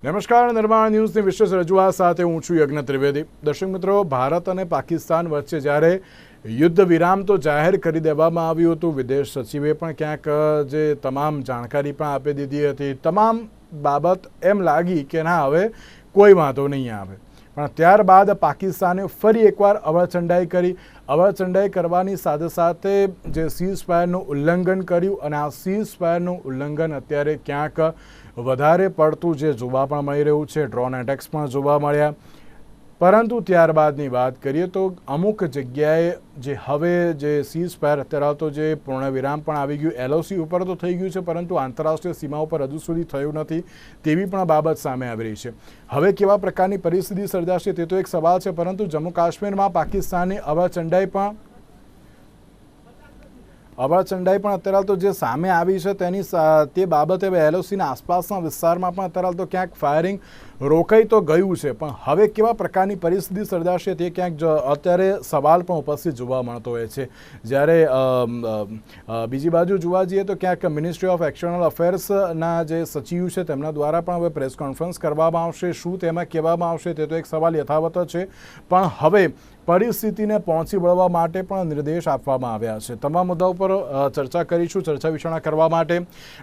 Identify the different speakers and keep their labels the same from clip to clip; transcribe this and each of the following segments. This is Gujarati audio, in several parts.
Speaker 1: નમસ્કાર, નિર્માણ ન્યૂઝની વિશેષ રજૂઆત સાથે હું છું યજ્ઞ ત્રિવેદી. દર્શક મિત્રો, ભારત અને પાકિસ્તાન વચ્ચે જ્યારે યુદ્ધ વિરામ તો જાહેર કરી દેવામાં આવ્યું હતું, વિદેશ સચિવે પણ ક્યાંક જે તમામ જાણકારી પણ આપી દીધી હતી, તમામ બાબત એમ લાગી કે ના હવે કોઈ વાંધો નહીં આવે. પણ ત્યારબાદ પાકિસ્તાને ફરી એકવાર અવળચંડાઈ કરી. અવળચંડાઈ કરવાની સાથે સાથે જે સીઝ ફાયરનું ઉલ્લંઘન કર્યું અને આ સીઝ ફાયરનું ઉલ્લંઘન અત્યારે ક્યાંક વધારે પડતું જે જોવા પણ મળી રહ્યું છે, ડ્રોન એટેક્સ પણ જોવા મળ્યા. પરંતુ ત્યારબાદની વાત કરીએ તો અમુક જગ્યાએ જે હવે જે સીઝ ફાયર અત્યારે તો જે પૂર્ણ વિરામ પણ આવી ગયું, એલઓસી ઉપર તો થઈ ગયું છે, પરંતુ આંતરરાષ્ટ્રીય સીમા ઉપર હજુ સુધી થયું નથી તેવી પણ બાબત સામે આવી રહી છે. હવે કેવા પ્રકારની પરિસ્થિતિ સર્જાશે તે તો એક સવાલ છે, પરંતુ જમ્મુ કાશ્મીરમાં પાકિસ્તાનની અવળચંડાઈ પણ અત્યારે તો જે સામે આવી છે તે બાબતે એલઓસીના આસપાસના વિસ્તારમાં પણ અત્યારે તો ક્યાંક ફાયરિંગ રોકાઈ તો ગયું છે, પણ હવે કેવા પ્રકારની પરિસ્થિતિ સર્જાશે તે ક્યાંક અત્યારે સવાલ પણ ઉપસ્થિત જોવા મળતો હોય છે. જ્યારે બીજી બાજુ જોવા જઈએ તો ક્યાંક મિનિસ્ટ્રી ઓફ એક્સટર્નલ અફેર્સના જે સચિવ છે તેમના દ્વારા પણ હવે પ્રેસ કોન્ફરન્સ કરવામાં આવશે. શું તેમાં કહેવામાં આવશે તે તો એક સવાલ યથાવત છે, પણ હવે પરિસ્થિતિને પહોંચી વળવા માટે પણ નિર્દેશ આપવામાં આવ્યા છે. તમામ મુદ્દાઓ પર ચર્ચા કરીશું. ચર્ચા વિચારણા કરવા માટે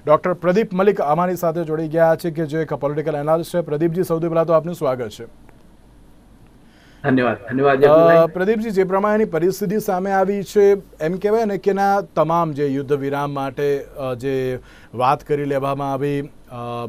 Speaker 1: ડૉક્ટર પ્રદીપ મલિક અમારી સાથે જોડી ગયા છે, કે જે એક પોલિટિકલ એનાલિસ્ટ છે. પ્રદીપજી, સૌથી પહેલાં તો આપનું સ્વાગત છે.
Speaker 2: ધન્યવાદ.
Speaker 1: પ્રદીપજી, જે પ્રમાણેની પરિસ્થિતિ સામે આવી છે, એમ કહેવાય ને કે ના તમામ જે યુદ્ધ વિરામ માટે જે વાત કરી લેવામાં આવી,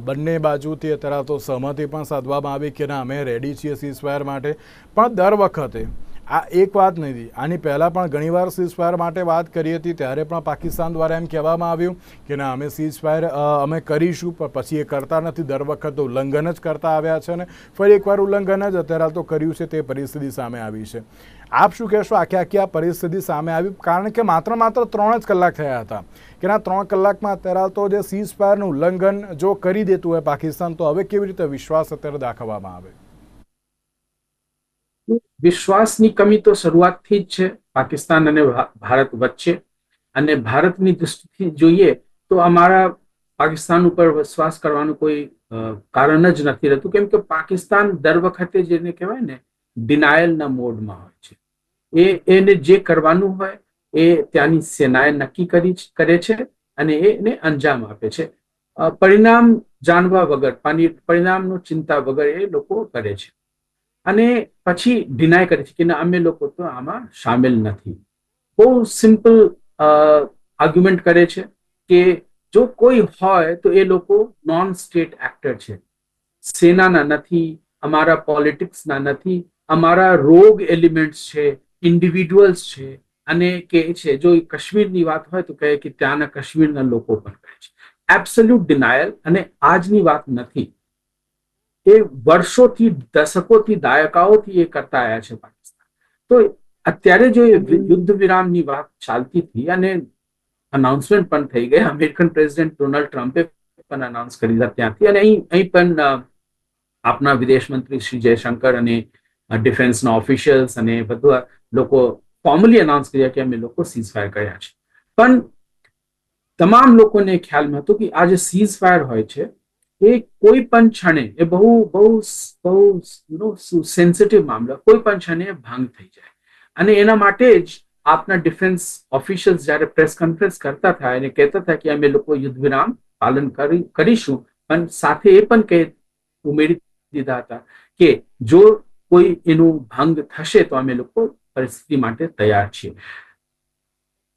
Speaker 1: બંને બાજુથી અત્યારે તો સહમતિ પણ સાધવામાં આવી કે ના અમે રેડી છીએ સીઝ ફાયર માટે, પણ દર વખતે આ એક વાત નથી. આની પહેલાં પણ ઘણીવાર સીઝ ફાયર માટે વાત કરી હતી, ત્યારે પણ પાકિસ્તાન દ્વારા એમ કહેવામાં આવ્યું કે ના અમે સીઝ ફાયર અમે કરીશું, પણ પછી એ કરતા નથી. દર વખત ઉલ્લંઘન જ કરતા આવ્યા છે અને ફરી એકવાર ઉલ્લંઘન જ અત્યારે તો કર્યું છે. તે પરિસ્થિતિ સામે આવી છે. આપ શું કહેશો આખી આ પરિસ્થિતિ સામે આવી? કારણ કે માત્ર 3 જ કલાક થયા હતા કે ના 3 કલાકમાં અત્યારે તો જે સીઝ ફાયરનું ઉલ્લંઘન જો કરી દેતું હોય પાકિસ્તાન, તો હવે કેવી રીતે વિશ્વાસ અત્યારે દાખવવામાં આવે?
Speaker 2: વિશ્વાસની કમી તો શરૂઆતથી જ છે પાકિસ્તાન અને ભારત વચ્ચે, અને ભારતની દૃષ્ટિથી જોઈએ તો અમારા પાકિસ્તાન ઉપર વિશ્વાસ કરવાનું કોઈ કારણ જ નથી રહેતું, કેમ કે પાકિસ્તાન દર વખતે જેને કહેવાય ને ડિનાયલના મોડમાં હોય છે. એને જે કરવાનું હોય એ ત્યાંની સેનાએ નક્કી કરે છે અને એને અંજામ આપે છે. પરિણામ જાણવા વગર, પરિણામનો ચિંતા વગર એ લોકો કરે છે અને પછી ડિનાય કરે છે કે અમે લોકો તો આમાં સામેલ નથી. બહુ સિમ્પલ આર્ગ્યુમેન્ટ કરે છે કે જો કોઈ હોય તો એ લોકો નોન સ્ટેટ એક્ટર છે, સેનાના નથી, અમારા પોલિટિક્સના નથી, અમારા રોગ એલિમેન્ટ્સ છે, ઇન્ડિવિડ્યુઅલ્સ છે. અને કે છે જો કાશ્મીરની વાત હોય તો કહે કે ત્યાંના કાશ્મીરના લોકો પણ કહે છે. Absolute denial. અને આજની વાત નથી, એ વર્ષોથી, દશકોથી, દાયકાઓથી એ કરતા આવ્યા છે પાકિસ્તાન. તો અત્યારે જો યુદ્ધ વિરામની વાત ચાલતી હતી અને અનાઉન્સમેન્ટ પણ થઈ ગઈ, અમેરિકન પ્રેસિડેન્ટ ડોનાલ્ડ ટ્રમ્પે પણ અનાઉન્સ કરી દીધા ત્યાંથી, અને અહીં પણ આપના વિદેશ મંત્રી શ્રી જયશંકર અને ડિફેન્સના ઓફિશિયલ્સ અને બધા લોકો ફોર્મલી અનાઉન્સ કર્યા કે અમે લોકો સીઝ ફાયર કર્યા છે. પણ તમામ લોકોને ખ્યાલમાં હતું કે આ જે સીઝ ફાયર હોય છે એ કોઈ પણ ક્ષણે, એ બહુ બહુ બહુ સેન્સિટિવ મામલો, કોઈ પણ ક્ષણે ભંગ થઈ જાય. અને એના માટે જ આપના ડિફેન્સ ઓફિશિયલ્સ જ્યારે પ્રેસ કોન્ફરન્સ કરતા હતા અને કહેતા હતા કે અમે લોકો યુદ્ધ વિરામ પાલન કરીશું, પણ સાથે એ પણ ઉમેરી દીધા હતા કે જો કોઈ એનું ભંગ થશે તો અમે લોકો પરિસ્થિતિ માટે તૈયાર છીએ.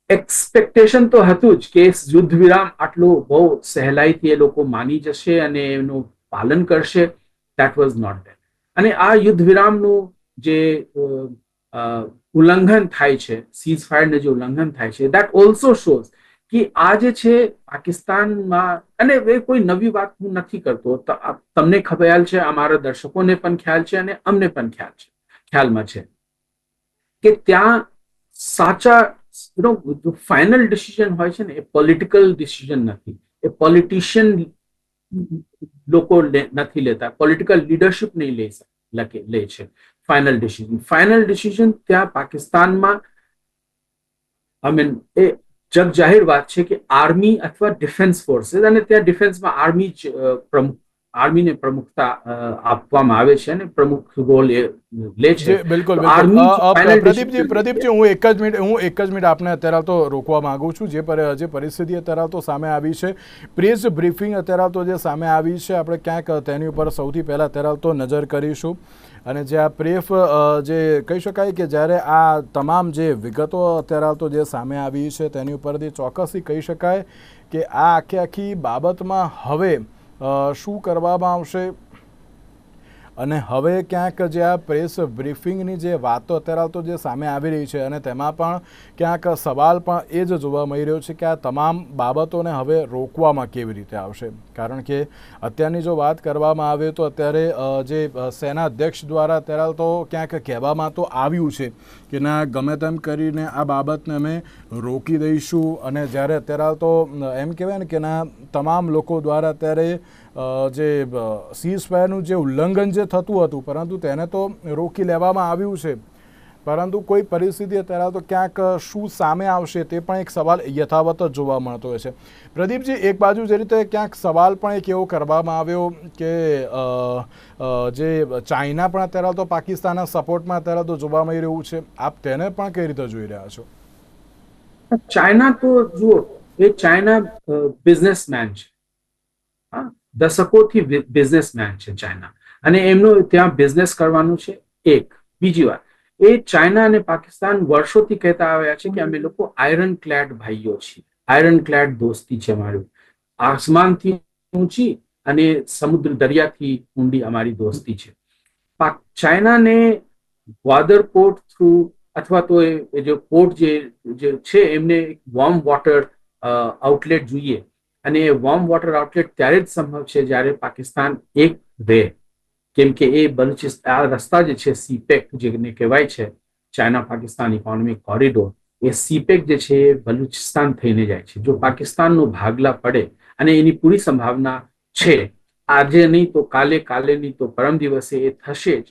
Speaker 2: એક્સપેક્ટેશન તો હતું જ કે યુદ્ધ વિરામ આટલું બહુ સહેલાઈથી એ લોકો માની જશે અને એનું પાલન કરશે. That was not that. અને આ યુદ્ધ વિરામનું જે ઉલ્લંઘન થાય છે, સીઝ ફાયરનું જે ઉલ્લંઘન થાય છે, દેટ ઓલ્સો શોઝ કે આ જે છે પાકિસ્તાનમાં, અને એ કોઈ નવી વાત હું નથી કરતો, તમને ખ્યાલ છે, અમારા દર્શકોને પણ ખ્યાલ છે અને અમને પણ ખ્યાલમાં છે કે ત્યાં સાચા ફાઇનલ ડિસિઝન હોય છે ને એ પોલિટિકલ ડિસિઝન નથી, એ પોલિટિશિયન લોકો નથી લેતા, પોલિટિકલ લીડરશિપ નહીં લે છે ફાઇનલ ડિસિઝન. ફાઇનલ ડિસિઝન ત્યાં પાકિસ્તાનમાં એ જગ જાહેર વાત છે કે આર્મી અથવા ડિફેન્સ ફોર્सेस, અને ત્યાં ડિફેન્સમાં આર્મી જ પ્રમુખ આર્મીને પ્રમુખતા આપવામાં આવે છે અને પ્રમુખ રોલ એ લે છે.
Speaker 1: જી બિલકુલ
Speaker 2: તો
Speaker 1: બિલકુલ
Speaker 2: આર્મી ફાઇનલ
Speaker 1: પ્રદીપજી હું એક જ મિનિટ આપને અત્યારે તો રોકવા માંગુ છું. જે પરિસ્થિતિ અત્યારે તો સામે આવી છે, પ્રેસ બ્રીફિંગ અત્યારે તો જે સામે આવી છે, આપણે ક્યાંક તેની ઉપર સૌથી પહેલાં અત્યારે તો નજર કરીશું. અને જે આ પ્રેફ જે કહી શકાય કે જ્યારે આ તમામ જે વિગતો અત્યારે તો જે સામે આવી છે તેની ઉપરથી ચોક્કસથી કહી શકાય કે આ આખી બાબતમાં હવે શું કરવામાં આવશે. અને હવે ક્યાંક જે આ પ્રેસ બ્રીફિંગની જે વાતો અત્યારે તો જે સામે આવી રહી છે અને તેમાં પણ ક્યાંક સવાલ પણ એ જ જોવા મળી રહ્યો છે કે આ તમામ બાબતોને હવે રોકવામાં કેવી રીતે આવશે. કારણ કે અત્યારની જો વાત કરવામાં આવે તો અત્યારે જે સેના અધ્યક્ષ દ્વારા અત્યારે તો ક્યાંક કહેવામાં તો આવ્યું છે કે ના ગમે તેમ કરીને આ બાબતને અમે રોકી દઈશું. અને જ્યારે અત્યારે તો એમ કહેવાય ને કે ના તમામ લોકો દ્વારા અત્યારે જે સીઝફાયરનું જે ઉલ્લંઘન જે થતું હતું પરંતુ તેને તો રોકી લેવામાં આવ્યું છે, પરંતુ કોઈ પરિસ્થિતિ અત્યારે તો ક્યાંક શું સામે આવશે તે પણ એક સવાલ યથાવત જ જોવા મળતો હોય છે. પ્રદીપજી, એક બાજુ જે રીતે ક્યાંક સવાલ પણ એક એવો કરવામાં આવ્યો કે જે ચાઇના પણ અત્યારે તો પાકિસ્તાનના સપોર્ટમાં અત્યારે તો જોવા મળી રહ્યું છે, આપ તેને પણ કઈ રીતે જોઈ રહ્યા છો?
Speaker 2: ચાઇના તો જુઓ, એ ચાઇના બિઝનેસમેન છે, દશકોથી બિઝનેસમેન છે ચાઇના, અને એમનું ત્યાં બિઝનેસ કરવાનું છે. એક બીજી વાત, એ ચાઇના અને પાકિસ્તાન વર્ષોથી કહેતા આવ્યા છે કે અમે લોકો આયરન ક્લેડ ભાઈઓ છીએ, આયરન ક્લેડ દોસ્તી છે અમારી, આસમાનથી ઊંચી અને સમુદ્ર દરિયાથી ઊંડી અમારી દોસ્તી છે. ચાઇનાને ગ્વાદર પોર્ટ થ્રુ અથવા તો એ જે પોર્ટ જે છે એમને વોર્મ વોટર આઉટલેટ જોઈએ, અને એ વોર્મ વોટર આઉટલેટ ત્યારે જ સંભવ છે જ્યારે પાકિસ્તાન એક રહે. કેમ કે એ બલુચિસ્તાન રસ્તા જે છે સીપેક જેને કહેવાય છે, ચાઇના પાકિસ્તાન ઇકોનોમિક કોરિડોર, એ સીપેક જે છે એ બલુચિસ્તાન થઈને જાય છે. જો પાકિસ્તાનનો ભાગલા પડે, અને એની પૂરી સંભાવના છે, આજે નહીં તો કાલે, કાલે નહીં તો પરમ દિવસે એ થશે જ.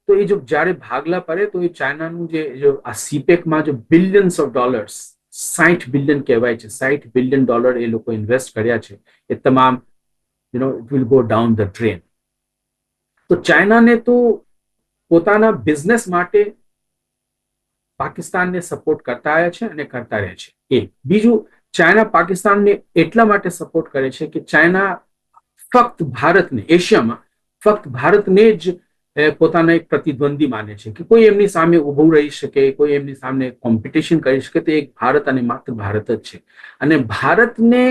Speaker 2: તો એ જો જ્યારે ભાગલા પડે તો એ ચાઇનાનું જે આ સીપેકમાં જો બિલિયન્સ ઓફ ડોલર્સ, 60 બિલિયન કહેવાય છે, 60 બિલિયન ડોલર એ લોકો ઇન્વેસ્ટ કર્યા છે, એ તમામ it will go down the drain. તો ચાઇનાને તો પોતાના બિઝનેસ માટે પાકિસ્તાનને સપોર્ટ કરતા આવ્યા છે અને કરતા રહે છે. એક બીજું, ચાઇના પાકિસ્તાનને એટલા માટે સપોર્ટ કરે છે કે ચાઇના ફક્ત ભારતને, એશિયામાં ફક્ત ભારતને જ પોતાના એક પ્રતિદ્વંદી માને છે કે કોઈ એમની સામે ઉભું રહી શકે, કોઈ એમની સામે કોમ્પિટિશન કરી શકે તો એક ભારત અને માત્ર ભારત જ છે. અને ભારતને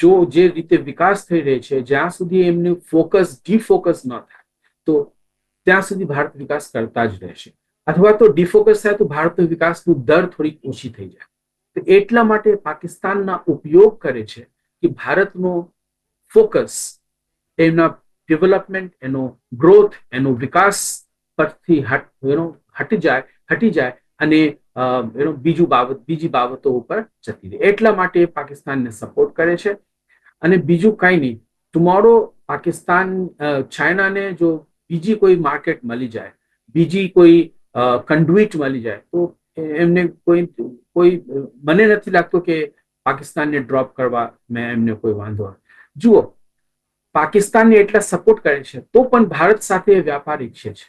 Speaker 2: જો જે રીતે વિકાસ થઈ રહ્યો છે, જ્યાં સુધી એમનું ફોકસ ડિફોકસ ન થાય તો ત્યાં સુધી ભારત વિકાસ કરતા જ રહેશે, અથવા તો ડિફોકસ થાય તો ભારતનો વિકાસનું દર થોડીક ઓછી થઈ જાય. તો એટલા માટે પાકિસ્તાનના ઉપયોગ કરે છે કે ભારતનો ફોકસ એમના ડેવલપમેન્ટ, એનો ગ્રોથ, એનો વિકાસ પરથી હટી જાય અને બીજી બાબતો ઉપર જતી રહે. એટલા માટે પાકિસ્તાનને સપોર્ટ કરે છે. અને બીજું કઈ નહીં, ટુમોરો પાકિસ્તાન ચાઇનાને જો બીજી કોઈ માર્કેટ મળી જાય, બીજી કોઈ કન્ડ્યુઇટ મળી જાય તો એમને કોઈ મને નથી લાગતું કે પાકિસ્તાનને ડ્રોપ કરવા મેં એમને કોઈ વાંધો. જુઓ, પાકિસ્તાનને એટલા સપોર્ટ કરે છે તો પણ ભારત સાથે વ્યાપાર ઈચ્છે છે.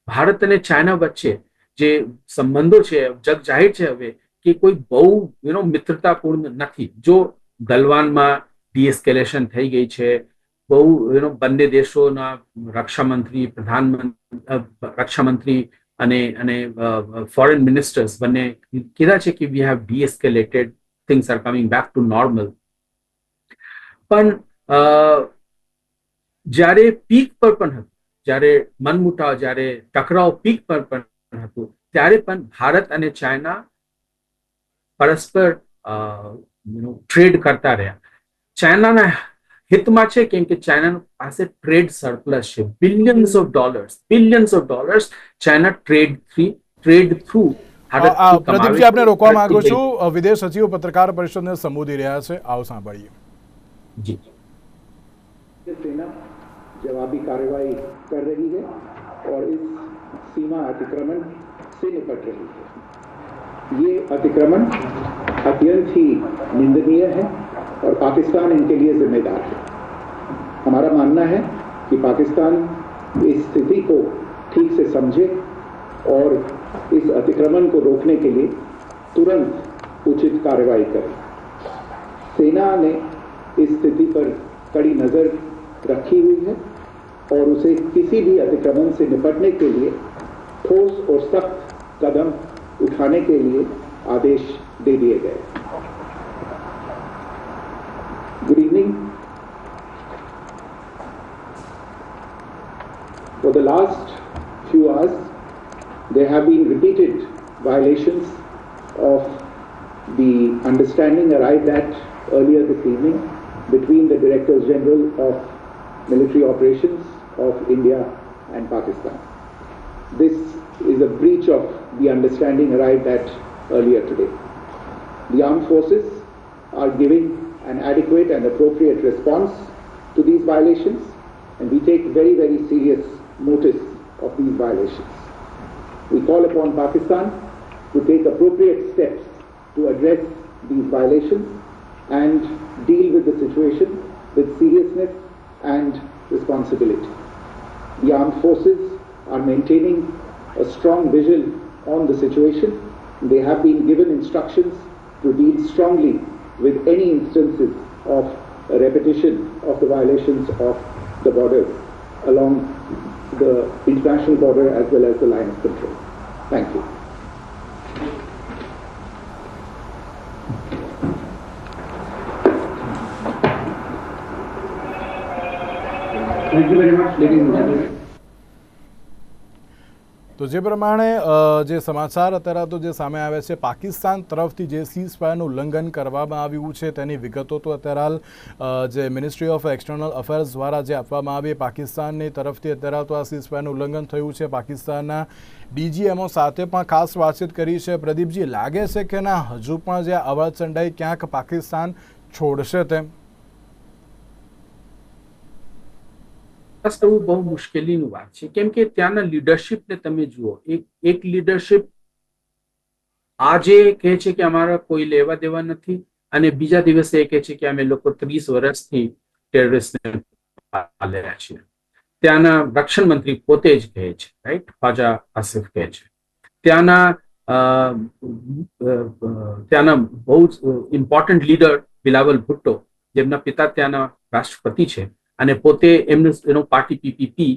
Speaker 2: ભારત અને ચાઇના વચ્ચે જે સંબંધો છે જગ જાહેર છે હવે કે કોઈ બહુ મિત્રતાપૂર્ણ નથી. જો ગલવાનમાં ડીએસ્કેલેશન થઈ ગઈ છે, બહુ બંને દેશોના રક્ષામંત્રી, રક્ષામંત્રી અને ફોરેન મિનિસ્ટર્સ બંને કીધા છે કે we have de-escalated, things are coming back to normal. પણ જ્યારે પીક પર પણ હતું, જ્યારે મનમુટાવ, જ્યારે ટકરાવ પીક પર પણ હતું, ત્યારે પણ ભારત અને ચાઇના પરસ્પર ટ્રેડ કરતા રહ્યા. ચાઇનાના હિતમાં છે કેમ કે ચાઇના પાસે ટ્રેડ સરપ્લસ છે, billions of dollars China trade through.
Speaker 1: પ્રદીપજી, આપને રોકવા માંગુ છું. વિદેશ સચિવ પત્રકાર પરિષદને સંબોધી રહ્યા છે, આવો સાંભળીએ.
Speaker 2: જી,
Speaker 3: सेना जवाबी कार्रवाई कर रही है और इस सीमा अतिक्रमण से निपट रही है. ये अतिक्रमण अत्यंत ही निंदनीय है और पाकिस्तान इनके लिए जिम्मेदार है. हमारा मानना है कि पाकिस्तान इस स्थिति को ठीक से समझे और इस अतिक्रमण को रोकने के लिए तुरंत उचित कार्रवाई करे। सेना ने इस स्थिति पर कड़ी नजर रखी हुई है और उसे किसी भी अतिक्रमण से निपटने के लिए ठोस और सख्त कदम उठाने के लिए आदेश दे दिए गए। Good evening. For the last few hours, there have been repeated violations of the understanding arrived at earlier this evening between the Directors General of Military Operations of India and Pakistan. This is a breach of the understanding arrived at earlier today. The armed forces are giving an adequate and appropriate response to these violations, and we take very, very serious notice of these violations. We call upon Pakistan to take appropriate steps to address these violations and deal with the situation with seriousness and responsibility. The armed forces are maintaining a strong vigil on the situation. They have been given instructions to deal strongly with any instances of a repetition of the violations of the borders along the international border as well as the line of control. Thank you. Thank you very much, ladies and gentlemen.
Speaker 1: તો જે પ્રમાણે જે સમાચાર અત્યારે તો જે સામે આવે છે, પાકિસ્તાન તરફથી જે સીઝ ફાયરનું ઉલ્લંઘન કરવામાં આવ્યું છે તેની વિગતો તો અત્યારે હાલ જે મિનિસ્ટ્રી ઓફ એક્સટર્નલ અફેર્સ દ્વારા જે આપવામાં આવી, પાકિસ્તાનની તરફથી અત્યારે તો આ સીઝ ફાયરનું ઉલ્લંઘન થયું છે. પાકિસ્તાનના ડીજીએમઓ સાથે પણ ખાસ વાતચીત કરી છે. પ્રદીપજી, લાગે છે કે ના હજુ પણ જે અવળચંડાઈ ક્યાંક પાકિસ્તાન છોડશે તેમ?
Speaker 2: બહુ મુશ્કેલીની વાત છે, કેમ કે ત્યાંના લીડરશિપને તમે જુઓ. એક લીડરશિપ આજે કહે છે કે અમારા કોઈ લેવા દેવા નથી, અને બીજા દિવસે એ કહે છે કે અમે લોકો 30 વર્ષથી ટેરરિસ્ટને પાલી રહ્યા છીએ. ત્યાંના રક્ષણ મંત્રી પોતે જ કહે છે, રાઈટ, ખ્વાજા આસિફ કહે છે. ત્યાંના બહુ ઇમ્પોર્ટન્ટ લીડર બિલાવલ ભુટ્ટો, જેમના પિતા ત્યાંના રાષ્ટ્રપતિ છે અને પોતે એમનું પાર્ટી પીપીપી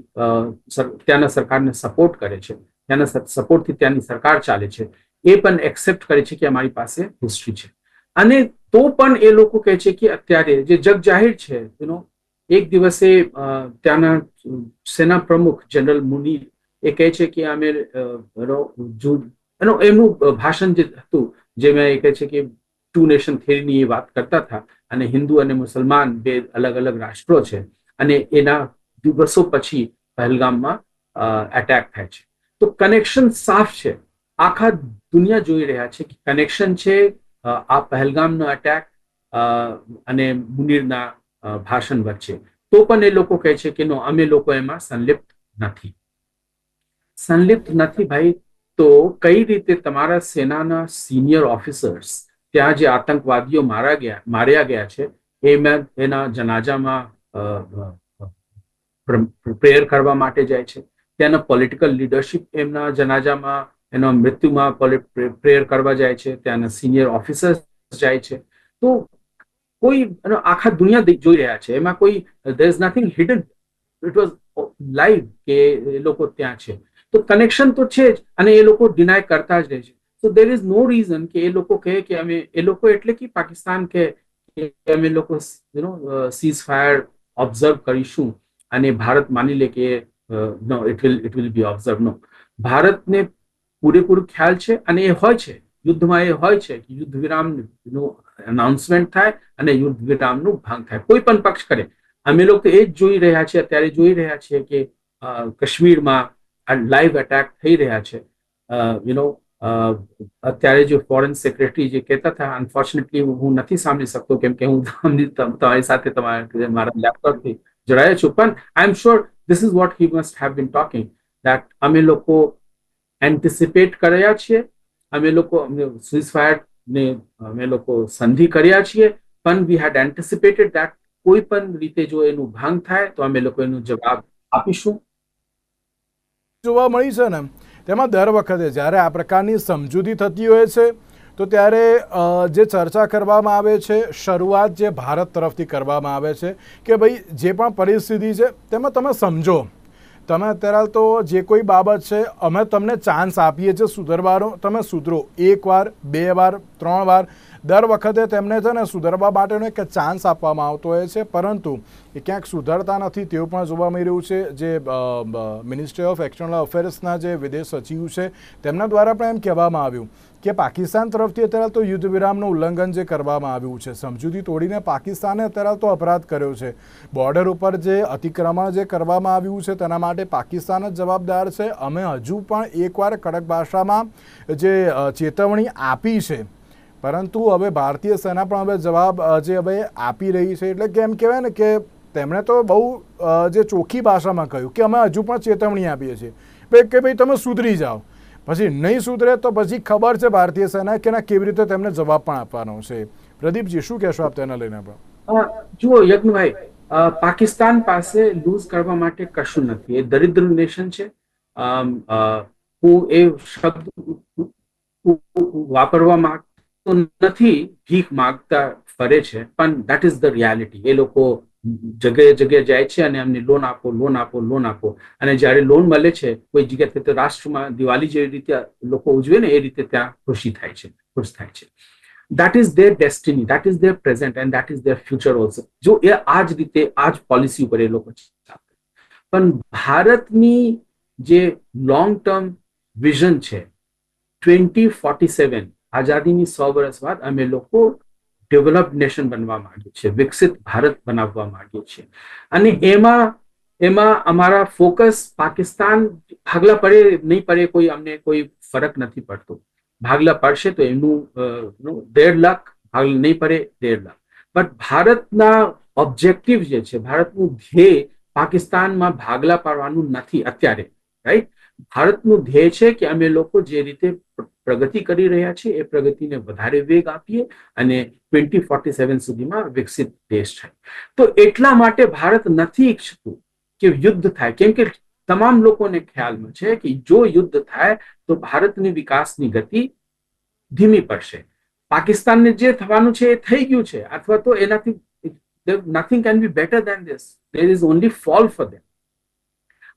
Speaker 2: ત્યાંના સરકારને સપોર્ટ કરે છે, ત્યાંના સપોર્ટથી ત્યાંની સરકાર ચાલે છે, એ પણ એક્સેપ્ટ કરે છે કે અમારી પાસે હિસ્ટ્રી છે. અને તો પણ એ લોકો કહે છે કે અત્યારે જે જગ જાહેર છે, એક દિવસે ત્યાંના સેના પ્રમુખ જનરલ મુનીર એ કહે છે કે અમે એમનું ભાષણ જે હતું, જેમાં એ કહે છે કે 2 નેશન થિયરીની એ વાત કરતા હતા, અને હિન્દુ અને મુસલમાન બે અલગ અલગ રાષ્ટ્રો છે, અને એના દિવસો પછી પહેલગામમાં એટેક થાય છે. તો કનેક્શન સાફ છે, આખા દુનિયા જોઈ રહ્યા છે કે કનેક્શન છે આ પહેલગામનો એટેક અને મુનીરના ભાષણ વચ્ચે. તો પણ એ લોકો કહે છે કે નો, અમે લોકો એમાં સંલિપ્ત નથી ભાઈ. તો કઈ રીતે તમારા સેનાના સિનિયર ઓફિસર્સ ત્યાં જે આતંકવાદીઓ માર્યા ગયા છે એના જનાજામાં પ્રેયર કરવા માટે જાય છે, ત્યાંના પોલિટિકલ લીડરશિપ એમના જનાજામાં એના મૃત્યુમાં પ્રેયર કરવા જાય છે, ત્યાંના સિનિયર ઓફિસર્સ જાય છે. તો કોઈ આખા દુનિયા જોઈ રહ્યા છે, એમાં કોઈ there is nothing hidden, it was live કે એ લોકો ત્યાં છે. તો કનેક્શન તો છે જ, અને એ લોકો ડિનાય કરતા જ રહે છે. So there is no reason કે એ લોકો કહે કે અમે, એ લોકો એટલે કે પાકિસ્તાન કે અમે લોકો સીઝ ફાયર ઓબ્ઝર્વ કરીશું અને ભારત માની લે કે નો, ઇટ વિલ બી ઓબ્ઝર્વ. નો, ભારતને પૂરેપૂરું ખ્યાલ છે, અને એ હોય છે યુદ્ધમાં, એ હોય છે કે યુદ્ધ વિરામનું અનાઉન્સમેન્ટ થાય અને યુદ્ધ વિરામનું ભંગ થાય, કોઈ પણ પક્ષ કરે. અમે લોકો એ જ જોઈ રહ્યા છે, અત્યારે જોઈ રહ્યા છીએ કે કાશ્મીરમાં લાઈવ એટેક થઈ રહ્યા છે. અત્યારે જો ફોરેન સેક્રેટરી જે કહેતા હતા, અનફોર્ચ્યુનેટલી હું નથી સાંભળી શકતો કેમ કે હું તમારી સાથે મારા લેપટોપથી જોડાયો છું, પણ I am sure this is what he must have been talking, that અમે લોકો એન્ટિસિપેટ કર્યા છીએ, અમે લોકો સીઝ ફાયર ને અમે લોકો સંધિ કર્યા છીએ, પણ વી હેડ એન્ટિસિપેટેડ દેટ કોઈ પણ રીતે જો એનું ભંગ થાય તો અમે લોકો એનો જવાબ આપીશું.
Speaker 1: જોવા મળી છે ને તેમાં દર વખતે જ્યારે આ પ્રકારની સમજૂતી થતી હોય છે તો ત્યારે જે ચર્ચા કરવામાં આવે છે શરૂઆત જે ભારત તરફથી કરવામાં આવે છે કે ભાઈ જે પણ પરિસ્થિતિ છે તેમાં તમે સમજો, તમે અત્યારે તો જે કોઈ બાબત છે અમે તમને ચાન્સ આપીએ છીએ સુધરવાનો, તમે સુધરો. 1 વાર 2 વાર 3 વાર દર વખતે તેમને છે ને સુધરવા માટેનો એક ચાન્સ આપવામાં આવતો હોય છે, પરંતુ એ ક્યાંક સુધરતા નથી તેવું પણ જોવા મળી રહ્યું છે. જે મિનિસ્ટ્રી ઓફ એક્સટર્નલ અફેર્સના જે વિદેશ સચિવ છે તેમના દ્વારા પણ એમ કહેવામાં આવ્યું કે પાકિસ્તાન તરફથી અત્યારે તો યુદ્ધ વિરામનું ઉલ્લંઘન જે કરવામાં આવ્યું છે, સમજૂતી તોડીને પાકિસ્તાને અત્યારે તો અપરાધ કર્યો છે. બોર્ડર ઉપર જે અતિક્રમણ જે કરવામાં આવ્યું છે તેના માટે પાકિસ્તાન જ જવાબદાર છે. અમે હજુ પણ એકવાર કડક ભાષામાં જે ચેતવણી આપી છે, પરંતુ હવે ભારતીય સેના પણ હવે જવાબ જે હવે આપી રહી છે. એટલે કે એમ કહેવાય ને કે તેમણે તો બહુ જે ચોખ્ખી ભાષામાં કહ્યું કે અમે હજુ પણ ચેતવણી આપીએ છીએ કે ભાઈ તમે સુધરી જાઓ. પછી નહીં સુધરે તો પછી ખબર છે ભારતીય સેના કે ના કેવી રીતે તેમને જવાબ પણ આપવાનો છે. પ્રદીપજી, શું કહેશો આપ તેના લઈને?
Speaker 2: જુઓ યજ્ઞભાઈ, પાકિસ્તાન પાસે લૂઝ કરવા માટે કશું નથી. એ દરિદ્ર નેશન છે. હું એ શબ્દ વાપરવા માંગતો નથી, ભીખ માંગતા ફરે છે, પણ દેટ ઇઝ ધ રિયાલિટી. એ લોકો જગ્યાએ જગ્યાએ જાય છે અને અમને લોન આપો, લોન આપો, લોન આપો, અને જ્યારે લોન મળે છે કોઈ જગ્યાએ રાષ્ટ્રમાં દિવાળી જેવી રીતે લોકો ઉજવે ને એ રીતે ત્યાં ખુશ થાય છે. That is there destiny, that is there present and that is there future also. જો એ આ જ રીતે આ જ પોલિસી ઉપર એ લોકો પણ ભારતની જે લોંગ ટર્મ વિઝન છે 2047, આઝાદીની 100 વર્ષ બાદ અમે લોકો ડેવલપ્ડ નેશન બનવા માંગીએ છીએ, વિકસિત ભારત બનાવવા માંગીએ છીએ. અને એમાં અમારા ફોકસ પાકિસ્તાન ભાગલા પડે નહીં પડે કોઈ અમને કોઈ ફરક નથી પડતો. ભાગલા પડશે તો એનું 1.5 લાખ, ભાગલા નહીં પડે 1.5 લાખ. બટ ભારતના ઓબ્જેક્ટિવ જે છે, ભારતનું ધ્યેય પાકિસ્તાનમાં ભાગલા પાડવાનું નથી અત્યારે, રાઈટ? ભારતનું ધ્યેય છે કે અમે લોકો જે રીતે પ્રગતિ કરી રહ્યા છીએ એ પ્રગતિને વધારે વેગ આપીએ અને 2047 સુધીમાં વિકસિત દેશ થાય. તો એટલા માટે ભારત નથી ઈચ્છતું કે યુદ્ધ થાય, કેમ કે તમામ લોકોને ખ્યાલમાં છે કે જો યુદ્ધ થાય તો ભારતની વિકાસની ગતિ ધીમી પડશે. પાકિસ્તાનને જે થવાનું છે એ થઈ ગયું છે, અથવા તો એનાથી nothing can be better than this. There is only fall for them.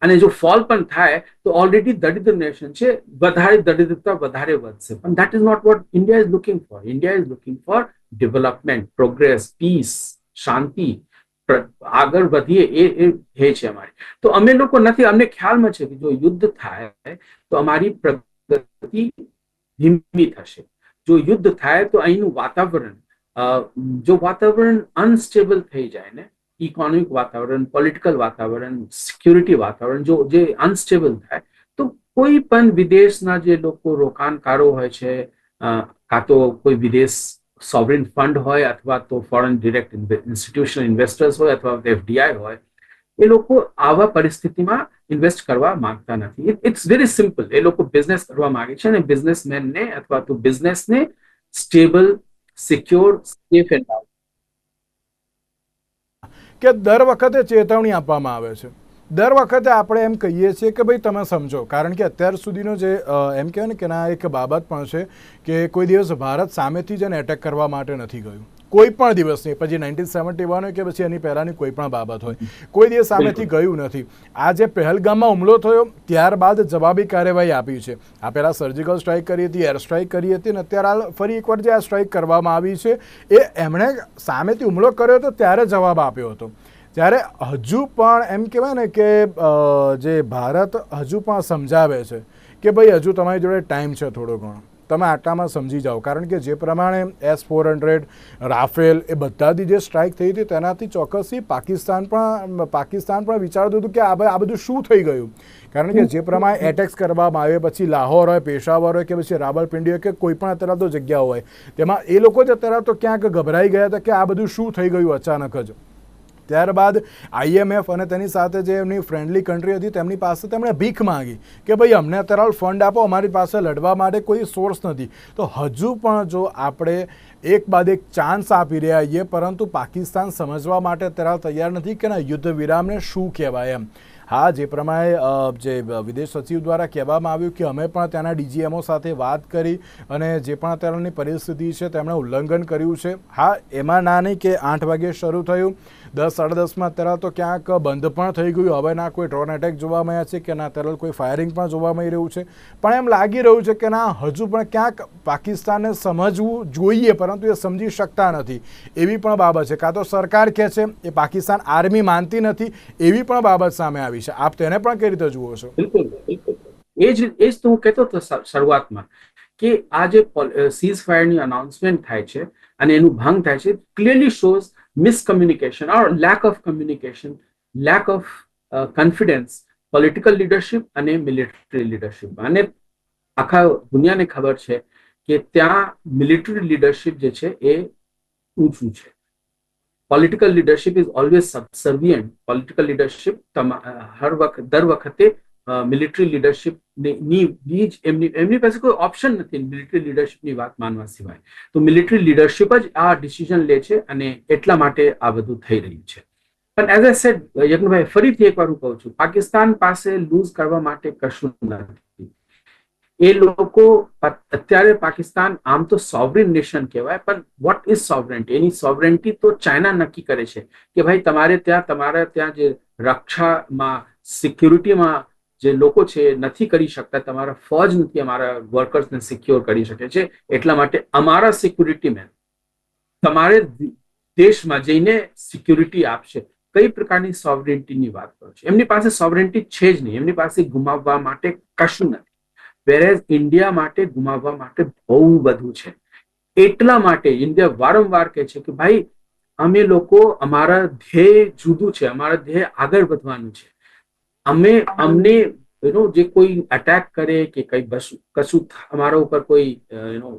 Speaker 2: અને જો ફોલ પણ થાય તો ઓલરેડી દરિદ્ર નેશન છે, વધારે દરિદ્રતા વધારે વધશે. પણ that is not what India is looking for. India is looking for development, progress, peace, શાંતિ, આગળ વધીએ એ ધ્યેય છે અમારી. તો અમે લોકો નથી, અમને ખ્યાલમાં છે કે જો યુદ્ધ થાય તો અમારી પ્રગતિ ધીમી થશે. જો યુદ્ધ થાય તો અહીંનું વાતાવરણ, જો વાતાવરણ અનસ્ટેબલ થઈ જાય ને, ઇકોનોમિક વાતાવરણ, પોલિટિકલ વાતાવરણ, સિક્યુરિટી વાતાવરણ જો જે અનસ્ટેબલ થાય તો કોઈ પણ વિદેશના જે લોકો રોકાણકારો હોય છે, કાં તો કોઈ વિદેશ સોવરિન ફંડ હોય અથવા તો ફોરેન ડિરેક્ટ ઇન્સ્ટિટ્યુશનલ ઇન્વેસ્ટર્સ હોય અથવા FDI હોય, એ લોકો આવા પરિસ્થિતિમાં ઇન્વેસ્ટ કરવા માંગતા નથી. It's very simple. એ લોકો બિઝનેસ કરવા માંગે છે અને બિઝનેસમેનને અથવા તો બિઝનેસને સ્ટેબલ, સિક્યોર, સેફ એન્ડ
Speaker 1: કે દર વખતે ચેતવણી આપવામાં આવે છે. દર વખતે આપણે એમ કહીએ છીએ કે ભાઈ તમે સમજો, કારણ કે અત્યાર સુધીનો જે એમ કહેવાય ને કે ના એક બાબત પણ છે કે કોઈ દિવસ ભારત સામેથી જ એને એટેક કરવા માટે નથી ગયું, કોઈ પણ દિવસ નહીં. પછી 1971 હોય કે પછી એની પહેલાંની કોઈ પણ બાબત હોય, કોઈ દિવસ સામેથી ગયું નથી. આ જે પહેલગામમાં હુમલો થયો ત્યારબાદ જવાબી કાર્યવાહી આપી છે. આ પહેલાં સર્જિકલ સ્ટ્રાઇક કરી હતી, એર સ્ટ્રાઇક કરી હતી, અને અત્યારે હાલ ફરી એકવાર જે આ સ્ટ્રાઇક કરવામાં આવી છે એ એમણે સામેથી હુમલો કર્યો હતો ત્યારે જવાબ આપ્યો હતો. ત્યારે હજુ પણ એમ કહેવાય ને કે જે ભારત હજુ પણ સમજાવે છે કે ભાઈ હજુ તમારી જોડે ટાઈમ છે થોડો ઘણો, તમે આટલામાં સમજી જાઓ. કારણ કે જે પ્રમાણે S-400, રાફેલ એ બધાથી જે સ્ટ્રાઇક થઈ હતી તેનાથી ચોક્કસથી પાકિસ્તાન પણ વિચારતું હતું કે આ બધું શું થઈ ગયું. કારણ કે જે પ્રમાણે એટેક્સ કરવામાં આવે, પછી લાહોર હોય, પેશાવર હોય કે પછી રાવલપિંડી હોય કે કોઈ પણ અત્યારે તો જગ્યા હોય, તેમાં એ લોકો જ અત્યારે તો ક્યાંક ગભરાઈ ગયા હતા કે આ બધું શું થઈ ગયું અચાનક જ. ત્યારબાદ IMF અને તેની સાથે જે એમની ફ્રેન્ડલી કન્ટ્રી હતી તેમની પાસે તેમણે ભીખ માંગી કે ભાઈ અમને અત્યારે ફંડ આપો, અમારી પાસે લડવા માટે કોઈ સોર્સ નથી. તો હજુ પણ જો આપણે એક બાદ એક ચાન્સ આપી રહ્યા છીએ, પરંતુ પાકિસ્તાન સમજવા માટે અત્યારે તૈયાર નથી કે ના યુદ્ધ વિરામને શું કહેવાય એમ. હા, જે પ્રમાણે જે વિદેશ સચિવ દ્વારા કહેવામાં આવ્યું કે અમે પણ ત્યાંના DGMO સાથે વાત કરી અને જે પણ અત્યારની પરિસ્થિતિ છે તેમણે ઉલ્લંઘન કર્યું છે. હા, એમાં ના નહીં કે 8 વાગે શરૂ થયું, 10 સાડા 10માં અત્યારે તો ક્યાંક બંધ પણ થઈ ગયું. હવે ના કોઈ ડ્રોન એટેક જોવા મળ્યા છે કે ના અત્યારે કોઈ ફાયરિંગ પણ જોવા મળી રહ્યું છે. પણ એમ લાગી રહ્યું છે કે ના હજુ પણ ક્યાંક પાકિસ્તાનને સમજવું જોઈએ, પરંતુ એ સમજી શકતા નથી એવી પણ બાબત છે. કાં તો સરકાર કહે છે એ પાકિસ્તાન આર્મી માનતી નથી એવી પણ બાબત સામે આવી છે. આપ તેને પણ કઈ રીતે જુઓ છો?
Speaker 2: બિલકુલ બિલકુલ એ જ તો હું કહેતો હતો શરૂઆતમાં કે આ જે સીઝ ફાયરની અનાઉન્સમેન્ટ થાય છે અને એનું ભંગ થાય છે, clearly shows miscommunication or lack of communication, lack of confidence political leadership અને મિલિટરી લીડરશિપ. અને આખા દુનિયાને ખબર છે કે ત્યાં મિલિટરી લીડરશિપ જે છે એ ઊંચું છે. Political leadership is always subservient. Political leadership દર વખતે મિલિટરી લીડરશિપ ની એમની પાસે કોઈ ઓપ્શન નથી મિલિટરી લીડરશિપની વાત માનવા સિવાય. તો મિલિટરી લીડરશિપ જ આ ડિસિઝન લે છે અને એટલા માટે આ બધું થઈ રહ્યું છે. પણ એઝ આઈ સેડ યજ્ઞભાઈ, ફરીથી એકવાર હું કહું છું, પાકિસ્તાન પાસે લૂઝ કરવા માટે કશું નથી. એ લોકો અત્યારે પાકિસ્તાન આમ તો સોવરિન નેશન કહેવાય, પણ વોટ ઇઝ સોવરેન્ટી? એની સોવરેન્ટી તો ચાઇના નક્કી કરે છે કે ભાઈ તમારા ત્યાં જે રક્ષામાં સિક્યુરિટીમાં જે લોકો છે એ નથી કરી શકતા, તમારા ફોજ નથી અમારા વર્કર્સને સિક્યોર કરી શકે છે, એટલા માટે અમારા સિક્યુરિટી મેન તમારે દેશમાં જઈને સિક્યુરિટી આપશે. કઈ પ્રકારની સોવરેન્ટીની વાત કરો છો? એમની પાસે સોવરેન્ટી છે જ નહીં. એમની પાસે ગુમાવવા માટે કશું નથી. વેરેઝ ઇન્ડિયા માટે ગુમાવવા માટે બહુ બધું છે. એટલા માટે ઇન્ડિયા વારંવાર કહે છે કે ભાઈ અમે લોકો, અમારા ધ્યેય જુદું છે, અમારા ધ્યેય આગળ વધવાનું છે. અમને જે કોઈ અટેક કરે કે કશું અમારા ઉપર કોઈ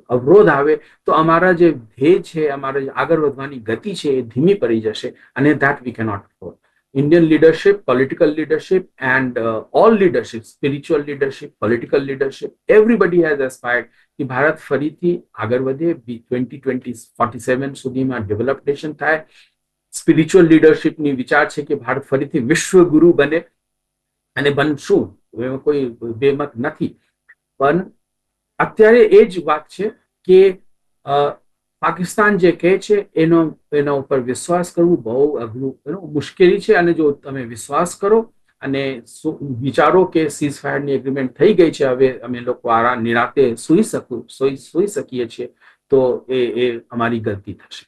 Speaker 2: અવરોધ આવે તો અમારા જે ધ્યેય છે, અમારા જે આગળ વધવાની ગતિ છે એ ધીમી પડી જશે અને that we cannot afford. Indian leadership, political leadership, and all leadership, spiritual leadership, political leadership, everybody has aspired कि भारत फरीથી આગળ વધે, 2047 સુધીમાં ડેવલપ નેશન થાય. સ્પિરિચ્યુઅલ લીડરશિપની વિચાર છે કે ભારત ફરીથી વિશ્વગુરુ બને અને બનશું, એમાં કોઈ બેમત નથી. પણ અત્યારે એ જ વાત છે કે પાકિસ્તાન જે કહે છે એના ઉપર વિશ્વાસ કરવું બહુ અઘરું મુશ્કેલી છે. અને જો તમે વિશ્વાસ કરો અને વિચારો કે સીઝ ફાયરની એગ્રીમેન્ટ થઈ ગઈ છે, હવે અમે લોકો આરામ નિરાતે સૂઈ શકીએ છીએ, તો એ અમારી ગલતી થશે.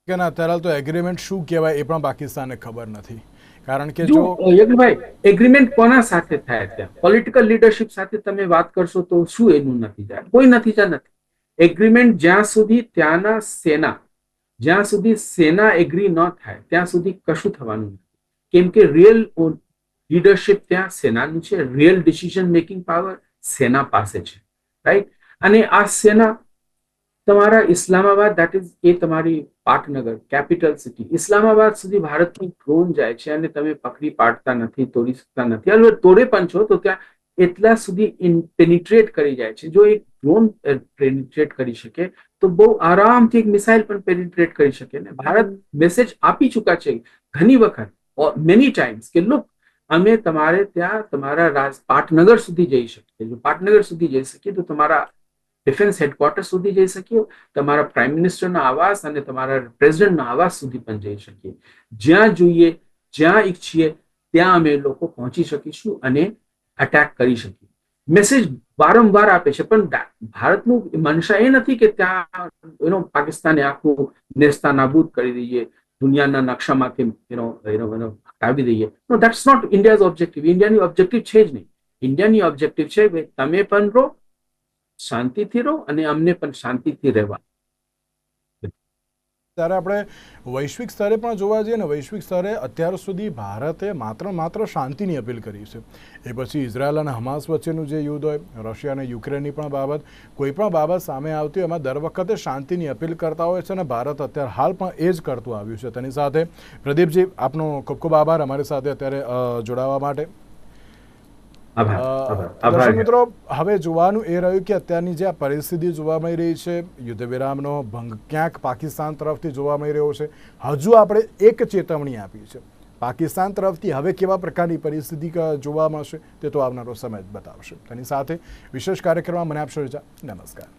Speaker 1: કે ના અત્યારે તો એગ્રીમેન્ટ શું કહેવાય એ પણ પાકિસ્તાનને ખબર નથી. કારણ કે જો
Speaker 2: યજ્ઞભાઈ, એગ્રીમેન્ટ કોના સાથે થાય? ત્યાં પોલિટિકલ લીડરશિપ સાથે તમે વાત કરશો તો શું એનું નતીજા? કોઈ નતીજા નથી. એગ્રીમેન્ટ જ્યાં સુધી સેના એગ્રી ન થાય ત્યાં સુધી કશું થવાનું નથી. કેમ કે રિયલ લીડરશિપ ત્યાં સેનાનું છે. રિયલ ડિસિઝન મેકિંગ પાવર સેના પાસે છે, રાઈટ? અને આ સેના તમારા ઇસ્લામાબાદ, દેટ ઇઝ એ તમારી પાટનગર કેપિટલ સિટી, ઇસ્લામાબાદ સુધી ભારતની ડ્રોન જાય છે અને તમે પકડી પાડતા નથી, તોડી શકતા નથી. હવે તોડે પણ છો તો ત્યાં એટલા સુધી પેનિટ્રેટ કરી જાય છે. જો એક ડ્રોન પેનિટ્રેટ કરી શકે તો બહુ આરામથી એક મિસાઇલ પણ પેનિટ્રેટ કરી શકે ને. ભારત મેસેજ આપી ચૂક્યા છે ઘણી વખત, મેની ટાઈમ્સ, કે લુક અમે તમારે ત્યાં તમારા પાટનગર સુધી જઈ શકીએ. જો પાટનગર સુધી જઈ શકીએ તો તમારા ડિફેન્સ હેડક્વાર્ટર સુધી જઈ શકીએ, તમારા પ્રાઇમ મિનિસ્ટરના આવાસ અને તમારા પ્રેસિડેન્ટના આવાસ સુધી પણ જઈ શકીએ. જ્યાં જોઈએ, જ્યાં ઈચ્છીએ ત્યાં અમે લોકો પહોંચી શકીશું અને અટેક કરી શકીએ. મેસેજ વારંવાર આપે છે. પણ ભારતનું મનસા એ નથી કે ત્યાં પાકિસ્તાને આખું નેસ્તા નાબૂદ કરી દઈએ, દુનિયાના નકશામાંથી હટાવી દઈએ. નો, દેટ્સ નોટ ઇન્ડિયાઝ ઓબ્જેક્ટિવ. ઇન્ડિયાની ઓબ્જેક્ટિવ છે જ નહીં. ઇન્ડિયાની ઓબ્જેક્ટિવ છે તમે પણ રહો, શાંતિથી રહો અને અમને પણ શાંતિથી રહેવા.
Speaker 1: ત્યારે આપણે વૈશ્વિક સ્તરે પણ જોવા જઈએ ને વૈશ્વિક સ્તરે અત્યાર સુધી ભારતે માત્ર શાંતિની અપીલ કરી છે. એ પછી ઇઝરાયલ અને હમાસ વચ્ચેનું જે યુદ્ધ હોય, રશિયા અને યુક્રેનની પણ બાબત, કોઈ પણ બાબત સામે આવતી હોય એમાં દર વખતે શાંતિની અપીલ કરતા હોય છે અને ભારત અત્યારે હાલ પણ એ જ કરતું આવ્યું છે. તેની સાથે પ્રદીપજી, આપનો ખૂબ ખૂબ આભાર અમારી સાથે અત્યારે જોડાવા માટે. દર્શક મિત્રો, હવે જોવાનું એ રહ્યું કે અત્યારની જે આ પરિસ્થિતિ જોવા મળી રહી છે, યુદ્ધ વિરામનો ભંગ ક્યાંક પાકિસ્તાન તરફથી જોવા મળી રહ્યો છે. હજુ આપણે એક ચેતવણી આપી છે, પાકિસ્તાન તરફથી હવે કેવા પ્રકારની પરિસ્થિતિ જોવા મળશે તે તો આવનારો સમય જ બતાવશે. તેની સાથે વિશેષ કાર્યક્રમમાં મને આપશો રજા. નમસ્કાર.